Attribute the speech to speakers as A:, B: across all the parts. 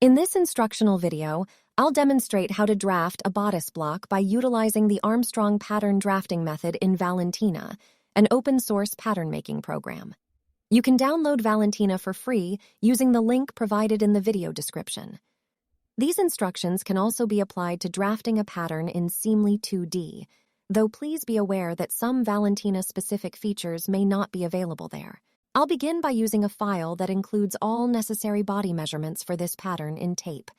A: In this instructional video, I'll demonstrate how to draft a bodice block by utilizing the Armstrong pattern drafting method in Valentina, an open-source pattern-making program. You can download Valentina for free using the link provided in the video description. These instructions can also be applied to drafting a pattern in Seamly2D, though please be aware that some Valentina-specific features may not be available there. I'll begin by using a file that includes all necessary body measurements for this pattern in tape.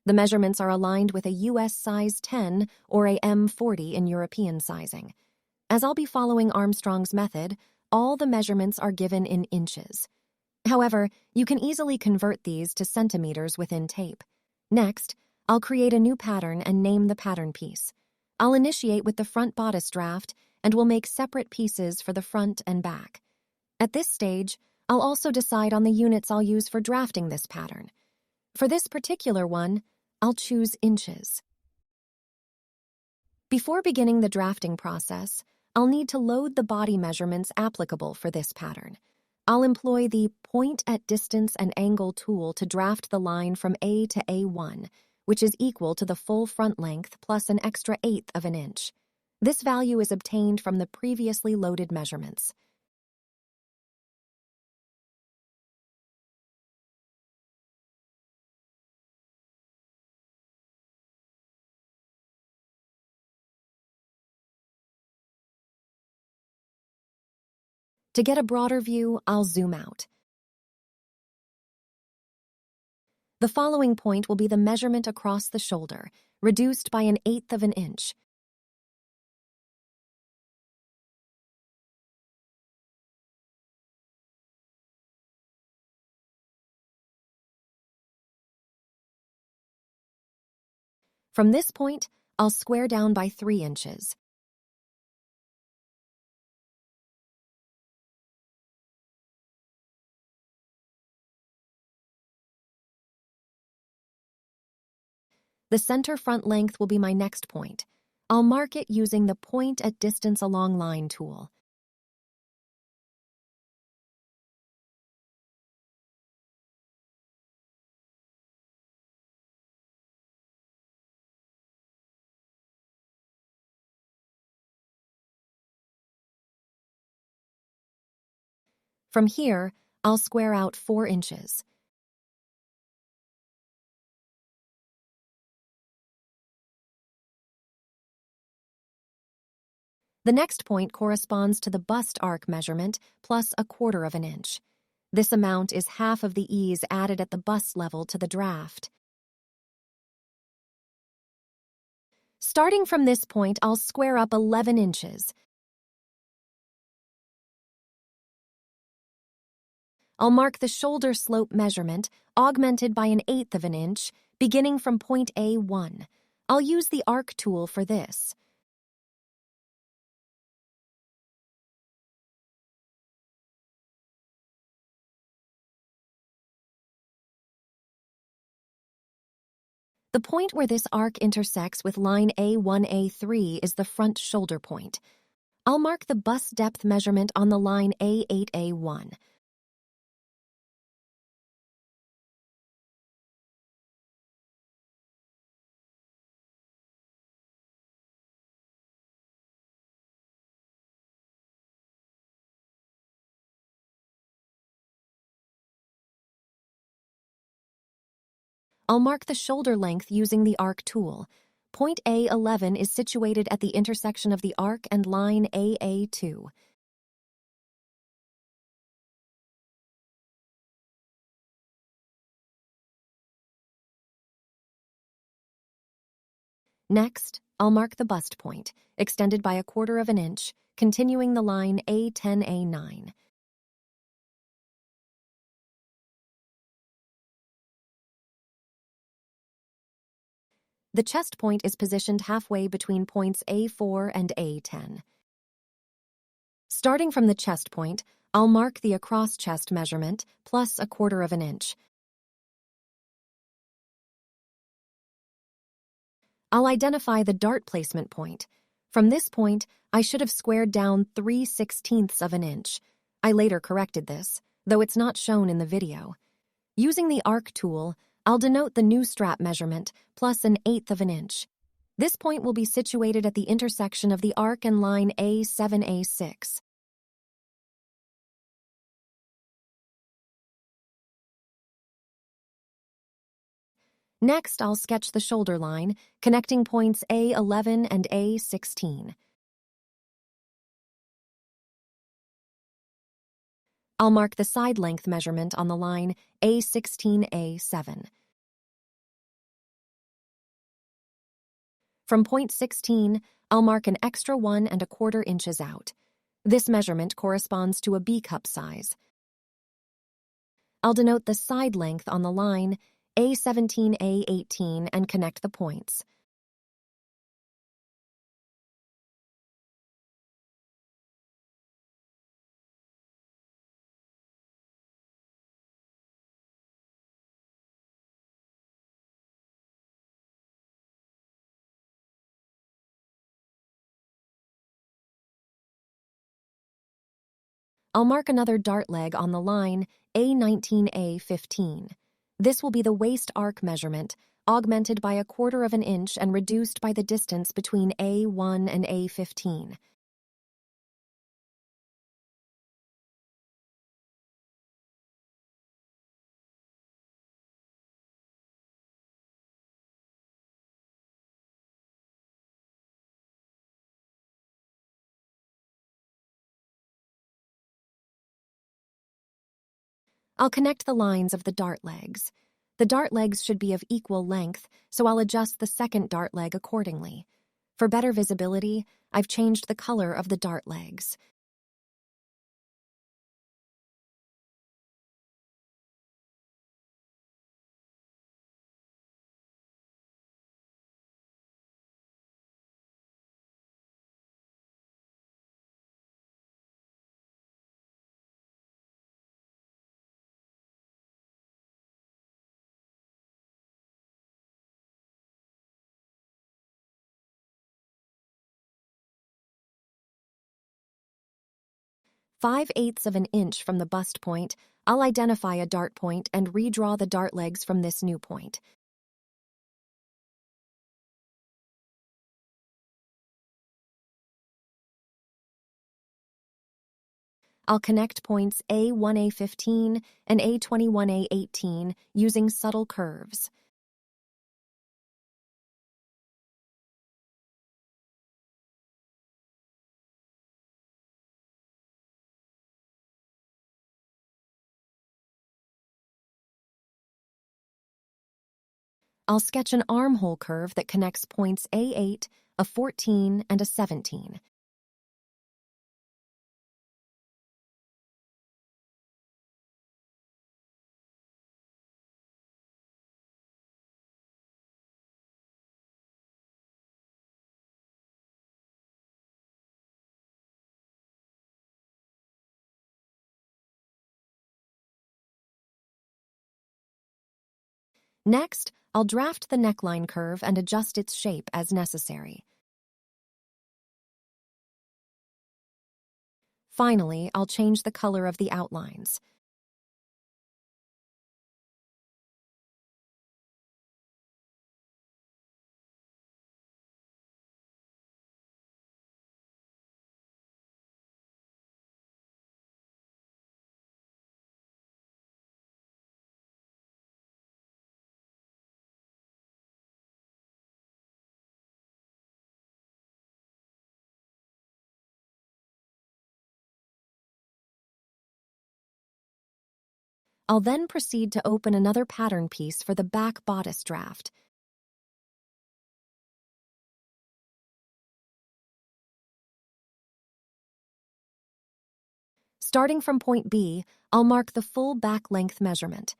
A: The measurements are aligned with a US size 10 or a M40 in European sizing. As I'll be following Armstrong's method, all the measurements are given in inches. However, you can easily convert these to centimeters within tape. Next, I'll create a new pattern and name the pattern piece. I'll initiate with the front bodice draft and will make separate pieces for the front and back. At this stage, I'll also decide on the units I'll use for drafting this pattern. For this particular one, I'll choose inches. Before beginning the drafting process, I'll need to load the body measurements applicable for this pattern. I'll employ the Point at Distance and Angle tool to draft the line from A to A1, which is equal to the full front length plus an extra 1/8 of an inch. This value is obtained from the previously loaded measurements. To get a broader view, I'll zoom out. The following point will be the measurement across the shoulder, reduced by an 1/8 of an inch. From this point, I'll square down by 3 inches. The center front length will be my next point. I'll mark it using the Point at Distance Along Line tool. From here, I'll square out 4 inches. The next point corresponds to the bust arc measurement plus 1/4 of an inch. This amount is half of the ease added at the bust level to the draft. Starting from this point, I'll square up 11 inches. I'll mark the shoulder slope measurement, augmented by an 1/8 of an inch, beginning from point A1. I'll use the arc tool for this. The point where this arc intersects with line A1-A3 is the front shoulder point. I'll mark the bust depth measurement on the line A8-A1. I'll mark the shoulder length using the arc tool. Point A11 is situated at the intersection of the arc and line AA2. Next, I'll mark the bust point, extended by 1/4 of an inch, continuing the line A10-A9. The chest point is positioned halfway between points A4 and A10. Starting from the chest point, I'll mark the across chest measurement plus 1/4 of an inch. I'll identify the dart placement point. From this point, I should have squared down 3/16 of an inch. I later corrected this, though it's not shown in the video. Using the arc tool, I'll denote the new strap measurement, plus 1/8 of an inch. This point will be situated at the intersection of the arc and line A7A6. Next, I'll sketch the shoulder line, connecting points A11 and A16. I'll mark the side length measurement on the line A16A7. From point 16, I'll mark an extra 1¼ inches out. This measurement corresponds to a B-cup size. I'll denote the side length on the line A17A18 and connect the points. I'll mark another dart leg on the line A19A15. This will be the waist arc measurement, augmented by 1/4 of an inch and reduced by the distance between A1 and A15. I'll connect the lines of the dart legs. The dart legs should be of equal length, so I'll adjust the second dart leg accordingly. For better visibility, I've changed the color of the dart legs. Five-eighths of an inch from the bust point, I'll identify a dart point and redraw the dart legs from this new point. I'll connect points A1A15 and A21A18 using subtle curves. I'll sketch an armhole curve that connects points A8, a 14, and a 17. Next, I'll draft the neckline curve and adjust its shape as necessary. Finally, I'll change the color of the outlines. I'll then proceed to open another pattern piece for the back bodice draft. Starting from point B, I'll mark the full back length measurement.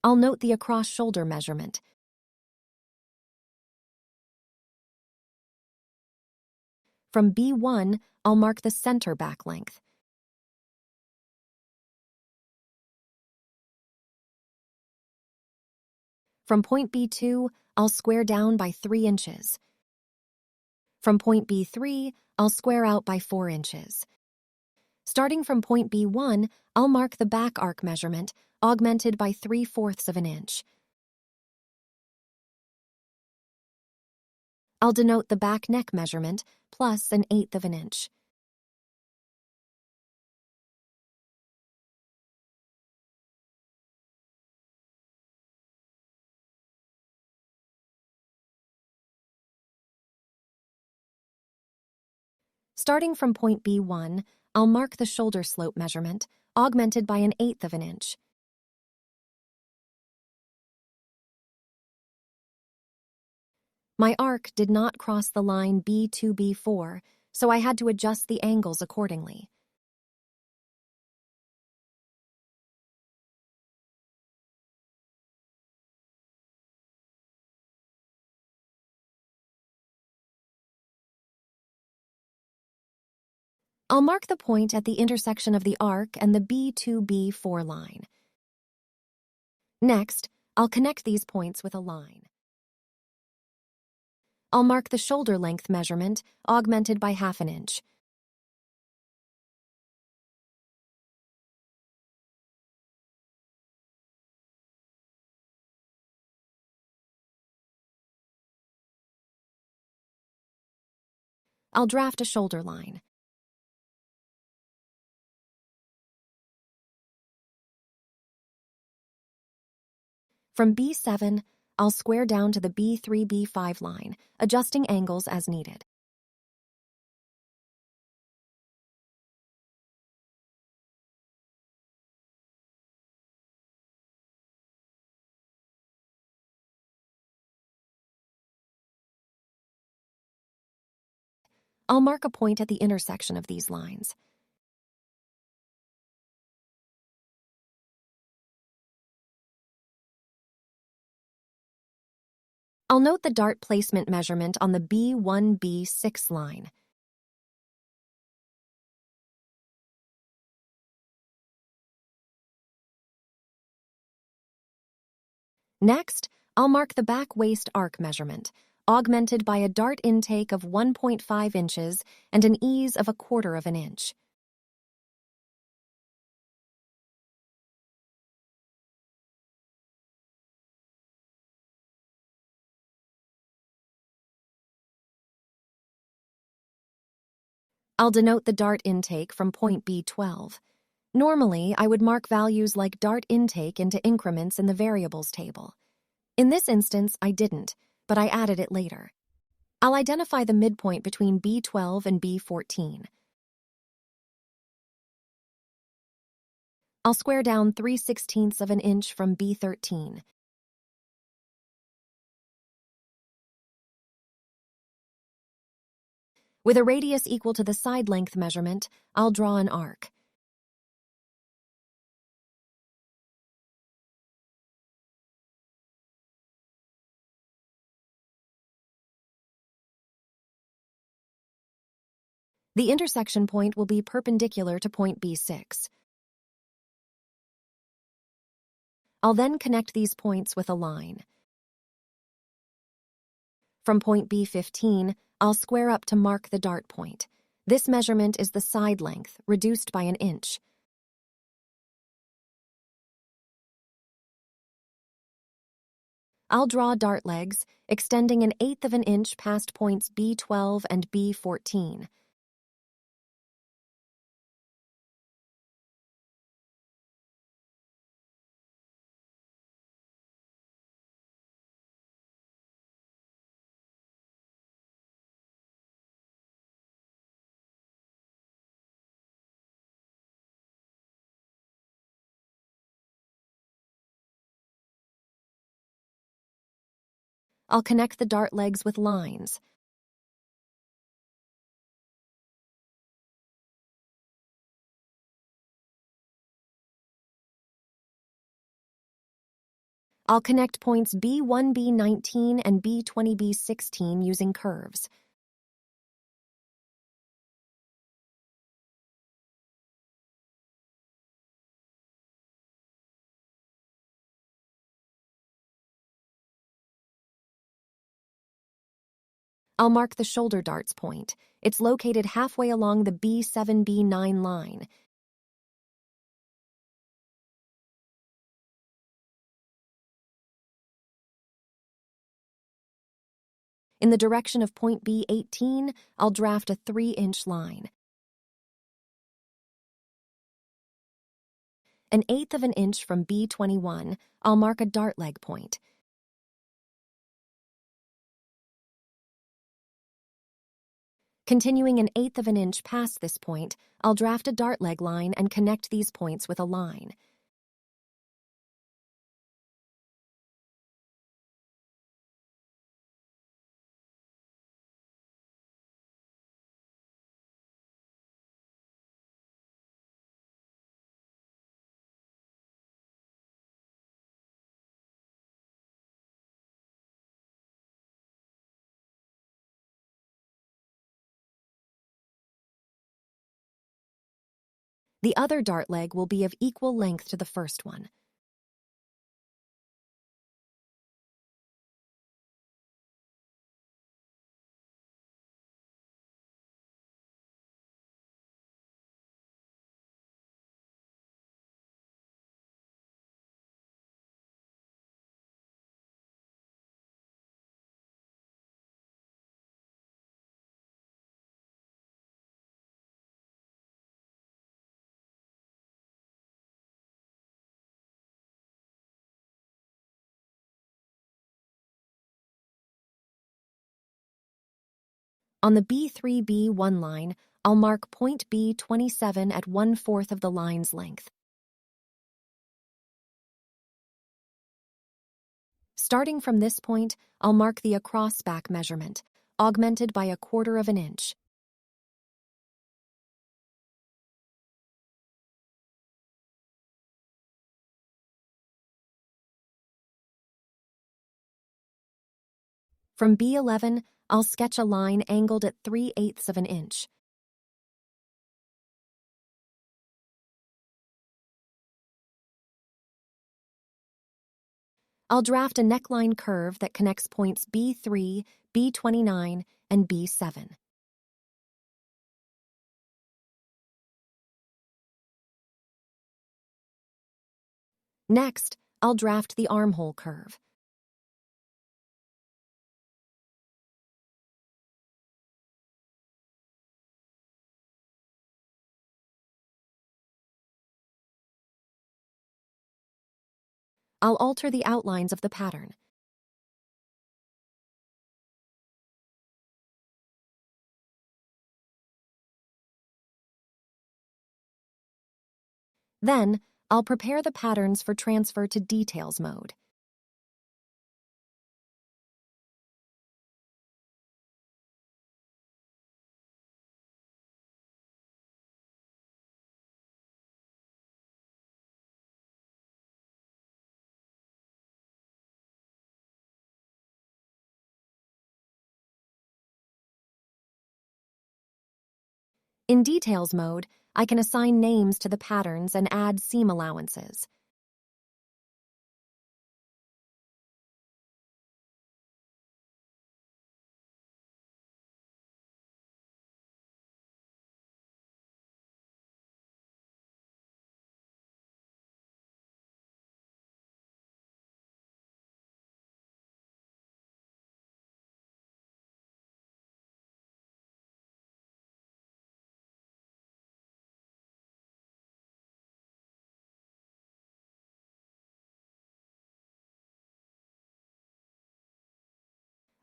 A: I'll note the across shoulder measurement. From B1, I'll mark the center back length. From point B2, I'll square down by 3 inches. From point B3, I'll square out by 4 inches. Starting from point B1, I'll mark the back arc measurement, augmented by 3/4 of an inch. I'll denote the back neck measurement, plus 1/8 of an inch. Starting from point B1, I'll mark the shoulder slope measurement, augmented by 1/8 of an inch. My arc did not cross the line B2-B4, so I had to adjust the angles accordingly. I'll mark the point at the intersection of the arc and the B2-B4 line. Next, I'll connect these points with a line. I'll mark the shoulder length measurement, augmented by 1/2 an inch. I'll draft a shoulder line. From B7, I'll square down to the B3-B5 line, adjusting angles as needed. I'll mark a point at the intersection of these lines. I'll note the dart placement measurement on the B1-B6 line. Next, I'll mark the back waist arc measurement, augmented by a dart intake of 1.5 inches and an ease of 1/4 of an inch. I'll denote the dart intake from point B12. Normally, I would mark values like dart intake into increments in the variables table. In this instance, I didn't, but I added it later. I'll identify the midpoint between B12 and B14. I'll square down 3/16 of an inch from B13. With a radius equal to the side length measurement, I'll draw an arc. The intersection point will be perpendicular to point B6. I'll then connect these points with a line. From point B15, I'll square up to mark the dart point. This measurement is the side length, reduced by 1 inch. I'll draw dart legs, extending 1/8 of an inch past points B12 and B14. I'll connect the dart legs with lines. I'll connect points B1-B19 and B20-B16 using curves. I'll mark the shoulder darts point. It's located halfway along the B7-B9 line. In the direction of point B18, I'll draft a 3-inch line. 1/8 of an inch from B21, I'll mark a dart leg point. Continuing 1/8 of an inch past this point, I'll draft a dart leg line and connect these points with a line. The other dart leg will be of equal length to the first one. On the B3B1 line, I'll mark point B27 at 1/4 of the line's length. Starting from this point, I'll mark the across back measurement, augmented by 1/4 of an inch. From B11, I'll sketch a line angled at 3/8 of an inch. I'll draft a neckline curve that connects points B3, B29, and B7. Next, I'll draft the armhole curve. I'll alter the outlines of the pattern. Then, I'll prepare the patterns for transfer to details mode. In details mode, I can assign names to the patterns and add seam allowances.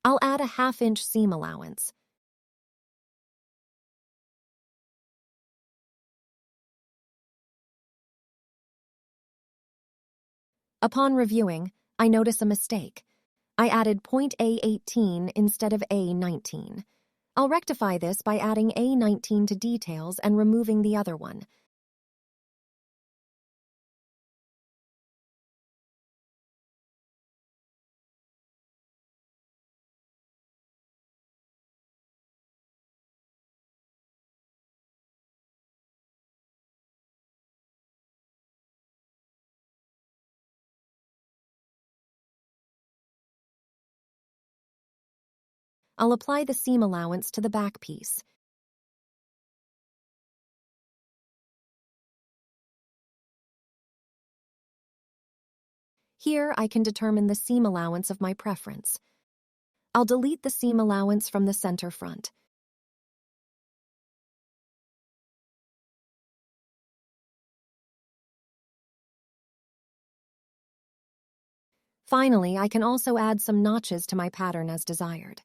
A: I'll add a 1/2-inch seam allowance. Upon reviewing, I notice a mistake. I added point A18 instead of A19. I'll rectify this by adding A19 to details and removing the other one. I'll apply the seam allowance to the back piece. Here I can determine the seam allowance of my preference. I'll delete the seam allowance from the center front. Finally, I can also add some notches to my pattern as desired.